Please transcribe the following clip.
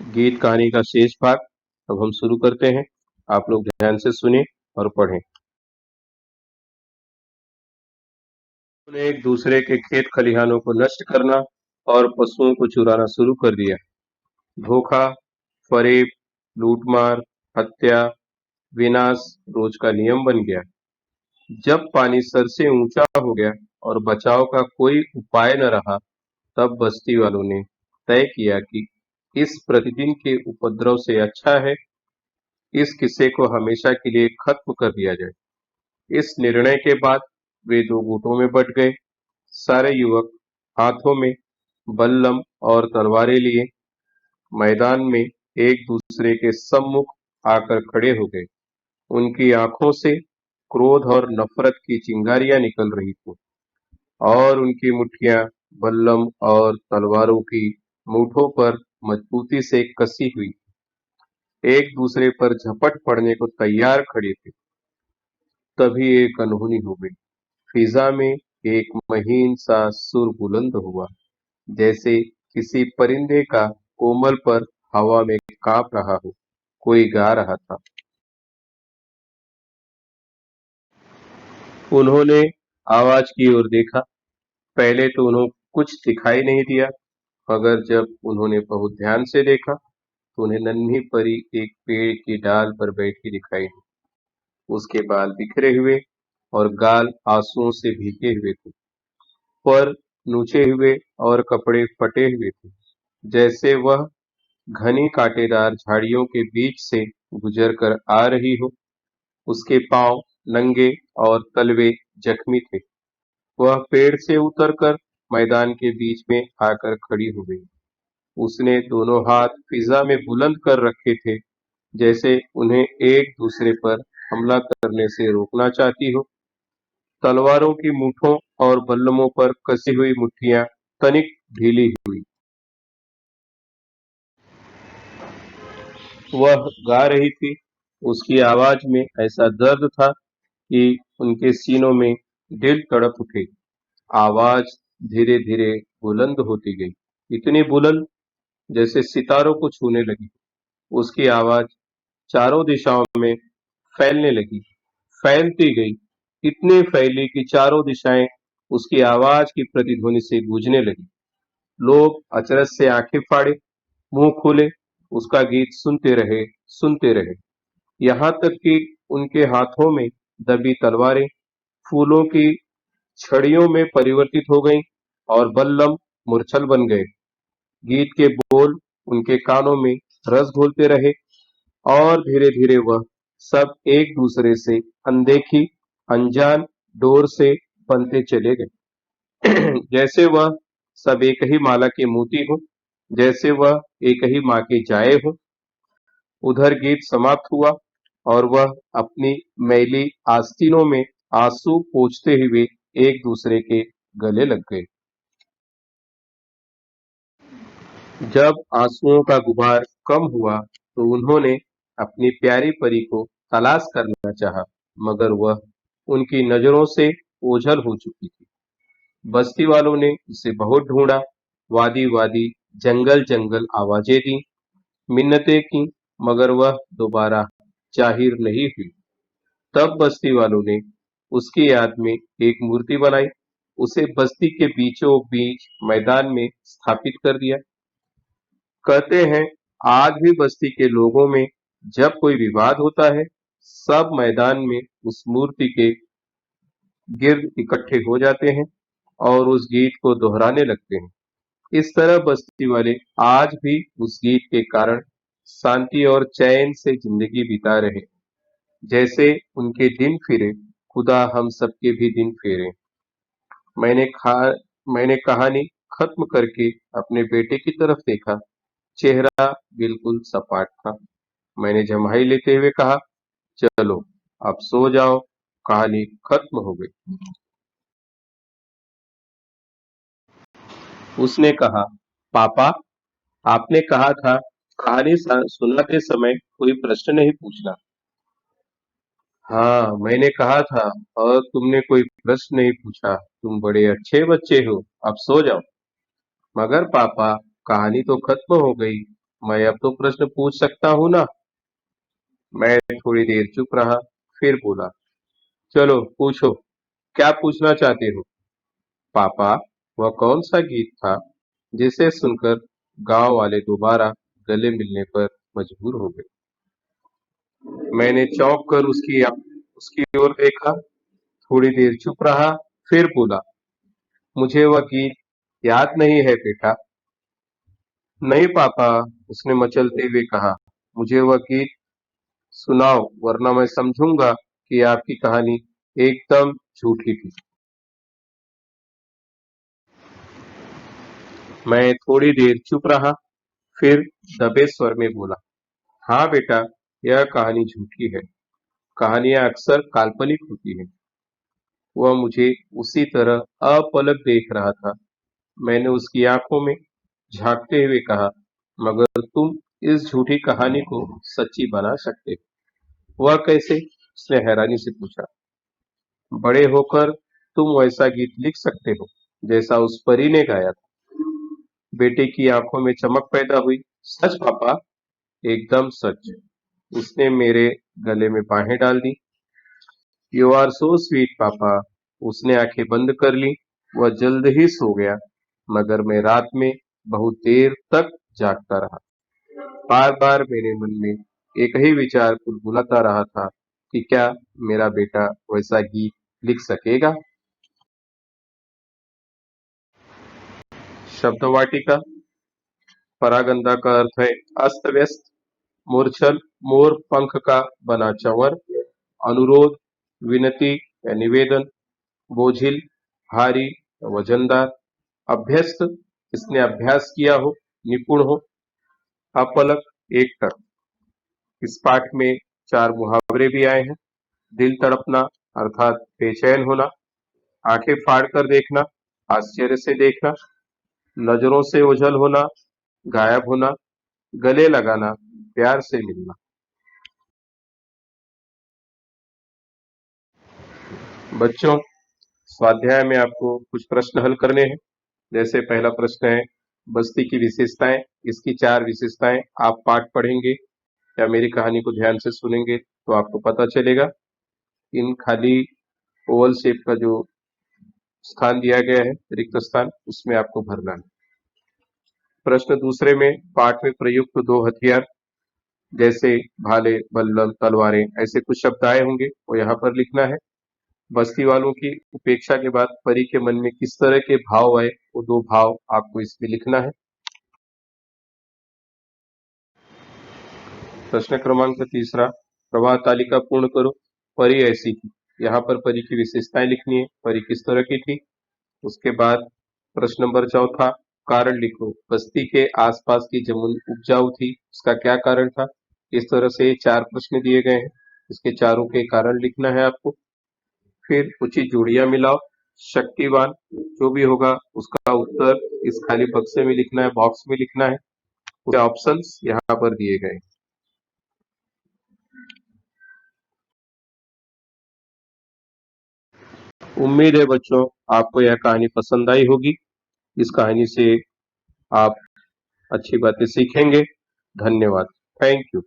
गीत कहानी का शेष भाग अब हम शुरू करते हैं। आप लोग ध्यान से सुने और पढ़ें। उन्होंने एक दूसरे के खेत खलिहानों को नष्ट करना और पशुओं को चुराना शुरू कर दिया। धोखा, फरेब, लूटमार, हत्या, विनाश रोज का नियम बन गया। जब पानी सर से ऊंचा हो गया और बचाव का कोई उपाय न रहा, तब बस्ती वालों ने तय किया कि इस प्रतिदिन के उपद्रव से अच्छा है इस किस्से को हमेशा के लिए खत्म कर दिया जाए। इस निर्णय के बाद वे दो गुटों में बंट गए। सारे युवक हाथों में बल्लम और तलवारें लिए मैदान में एक दूसरे के सम्मुख आकर खड़े हो गए। उनकी आंखों से क्रोध और नफरत की चिंगारियां निकल रही थीं और उनकी मुट्ठियां बल्लम और तलवारों की मूठों पर मजबूती से कसी हुई एक दूसरे पर झपट पड़ने को तैयार खड़े थे। तभी एक अनहोनी हो गई। फिजा में एक महीन सा सुर बुलंद हुआ, जैसे किसी परिंदे का कोमल पर हवा में कांप रहा हो। कोई गा रहा था। उन्होंने आवाज की ओर देखा। पहले तो उन्हें कुछ दिखाई नहीं दिया, मगर जब उन्होंने बहुत ध्यान से देखा तो उन्हें नन्ही परी एक पेड़ की डाल पर बैठी दिखाई दी। उसके बाल बिखरे हुए और गाल आंसुओं से भीगे हुए थे। पर नूचे हुए और कपड़े फटे हुए थे, जैसे वह घनी कांटेदार झाड़ियों के बीच से गुजर कर आ रही हो। उसके पांव नंगे और तलवे जख्मी थे। वह पेड़ से उतरकर मैदान के बीच में आकर खड़ी हो गई। उसने दोनों हाथ फिजा में बुलंद कर रखे थे, जैसे उन्हें एक दूसरे पर हमला करने से रोकना चाहती हो। तलवारों की मूठों और बल्लमों पर कसी हुई मुट्ठियां तनिक ढीली हुई। वह गा रही थी। उसकी आवाज में ऐसा दर्द था कि उनके सीनों में दिल तड़प उठे। आवाज धीरे धीरे बुलंद होती गई, इतनी बुलंद जैसे सितारों को छूने लगी। उसकी आवाज चारों दिशाओं में फैलने लगी, फैलती गई, इतनी फैली कि चारों दिशाएं उसकी आवाज की प्रतिध्वनि से गूंजने लगी। लोग अचरज से आंखें फाड़े, मुंह खोले, उसका गीत सुनते रहे, यहाँ तक कि उनके हाथों में दबी तलवारें फूलों की छड़ियों में परिवर्तित हो गईं और बल्लम मूर्छल बन गए। गीत के बोल उनके कानों में रस घोलते रहे और धीरे धीरे वह सब एक दूसरे से अनदेखी अनजान डोर से बनते चले गए। जैसे वह सब एक ही माला के मोती हो, जैसे वह एक ही माँ के जाए हो। उधर गीत समाप्त हुआ और वह अपनी मैली आस्तीनों में आंसू पोंछते हुए एक दूसरे के गले लग गए। जब आंसुओं का गुबार कम हुआ तो उन्होंने अपनी प्यारी परी को तलाश करना चाहा, मगर वह उनकी नजरों से ओझल हो चुकी थी। बस्ती वालों ने उसे बहुत ढूंढा, वादी वादी, जंगल जंगल आवाजें दी, मिन्नतें की, मगर वह दोबारा जाहिर नहीं हुई। तब बस्ती वालों ने उसकी याद में एक मूर्ति बनाई, उसे बस्ती के बीचों बीच मैदान में स्थापित कर दिया। कहते हैं आज भी बस्ती के लोगों में जब कोई विवाद होता है, सब मैदान में उस मूर्ति के गिर्द इकट्ठे हो जाते हैं और उस गीत को दोहराने लगते हैं। इस तरह बस्ती वाले आज भी उस गीत के कारण शांति और चैन से जिंदगी बिता रहे। जैसे उनके दिन फिरे, खुदा हम सबके भी दिन फेरे। मैंने खा मैंने कहानी खत्म करके अपने बेटे की तरफ देखा। चेहरा बिल्कुल सपाट था। मैंने जम्हाई लेते हुए कहा, चलो अब सो जाओ, कहानी खत्म हो गई। उसने कहा, पापा, आपने कहा था कहानी सुनाते समय कोई प्रश्न नहीं पूछना। हाँ, मैंने कहा था और तुमने कोई प्रश्न नहीं पूछा। तुम बड़े अच्छे बच्चे हो। अब सो जाओ। मगर पापा, कहानी तो खत्म हो गई। मैं अब तो प्रश्न पूछ सकता हूँ ना। मैं थोड़ी देर चुप रहा, फिर बोला, चलो पूछो, क्या पूछना चाहते हो? पापा, वह कौन सा गीत था जिसे सुनकर गांव वाले दोबारा गले मिलने पर मजबूर हो गए? मैंने चौंक कर उसकी ओर देखा, थोड़ी देर चुप रहा, फिर बोला, मुझे वह गीत याद नहीं है बेटा। नहीं पापा, उसने मचलते हुए कहा, मुझे वह गीत सुनाओ वरना मैं समझूंगा कि आपकी कहानी एकदम झूठी थी। मैं थोड़ी देर चुप रहा, फिर दबे स्वर में बोला, हाँ बेटा, यह कहानी झूठी है। कहानियां अक्सर काल्पनिक होती हैं। वह मुझे उसी तरह अपलक देख रहा था। मैंने उसकी आंखों में झांकते हुए कहा, मगर तुम इस झूठी कहानी को सच्ची बना सकते हो। वह कैसे? उसने हैरानी से पूछा। बड़े होकर तुम वैसा गीत लिख सकते हो जैसा उस परी ने गाया था। बेटे की आंखों में चमक पैदा हुई। सच पापा? एकदम सच। उसने मेरे गले में बाहें डाल दी। यू आर सो स्वीट पापा। उसने आंखें बंद कर ली। वह जल्द ही सो गया, मगर मैं रात में बहुत देर तक जागता रहा। बार बार मेरे मन में एक ही विचार बुलबुलाता रहा था कि क्या मेरा बेटा वैसा गीत लिख सकेगा? शब्द वाटिका। परागंदा का अर्थ है अस्त व्यस्त, मूर्छल, मोर पंख का बना चंवर, अनुरोध, विनती या निवेदन, बोझिल, भारी या वजनदार, अभ्यस्त, इसने अभ्यास किया हो, निपुण हो, अपलक, एकटक। इस पाठ में चार मुहावरे भी आए हैं। दिल तड़पना अर्थात बेचैन होना, आंखें फाड़ कर देखना, आश्चर्य से देखना, नजरों से ओझल होना, गायब होना, गले लगाना, प्यार से मिलना। बच्चों, स्वाध्याय में आपको कुछ प्रश्न हल करने हैं। जैसे पहला प्रश्न है, बस्ती की विशेषताएं। इसकी चार विशेषताएं आप पाठ पढ़ेंगे या मेरी कहानी को ध्यान से सुनेंगे तो आपको पता चलेगा। इन खाली ओवल शेप का जो स्थान दिया गया है, रिक्त स्थान, उसमें आपको भरना है। प्रश्न दूसरे में, पाठ में प्रयुक्त दो हथियार जैसे भाले, बल्लम, तलवारें, ऐसे कुछ शब्द आए होंगे, वो यहाँ पर लिखना है। बस्ती वालों की उपेक्षा के बाद परी के मन में किस तरह के भाव आए, वो दो भाव आपको इसमें लिखना है। प्रश्न क्रमांक तीसरा, प्रवाह तालिका पूर्ण करो। परी ऐसी थी। यहाँ पर परी की विशेषताएं लिखनी है, परी किस तरह की थी। उसके बाद प्रश्न नंबर चौथा, कारण लिखो। बस्ती के आसपास की जमीन उपजाऊ थी, उसका क्या कारण था? इस तरह से चार प्रश्न दिए गए हैं, इसके चारों के कारण लिखना है आपको। फिर उचित जोड़ियां मिलाओ। शक्तिवान जो भी होगा उसका उत्तर इस खाली बक्से में लिखना है, बॉक्स में लिखना है। उसके ऑप्शंस यहाँ पर दिए गए हैं। उम्मीद है बच्चों आपको यह कहानी पसंद आई होगी। इस कहानी से आप अच्छी बातें सीखेंगे। धन्यवाद। Thank you.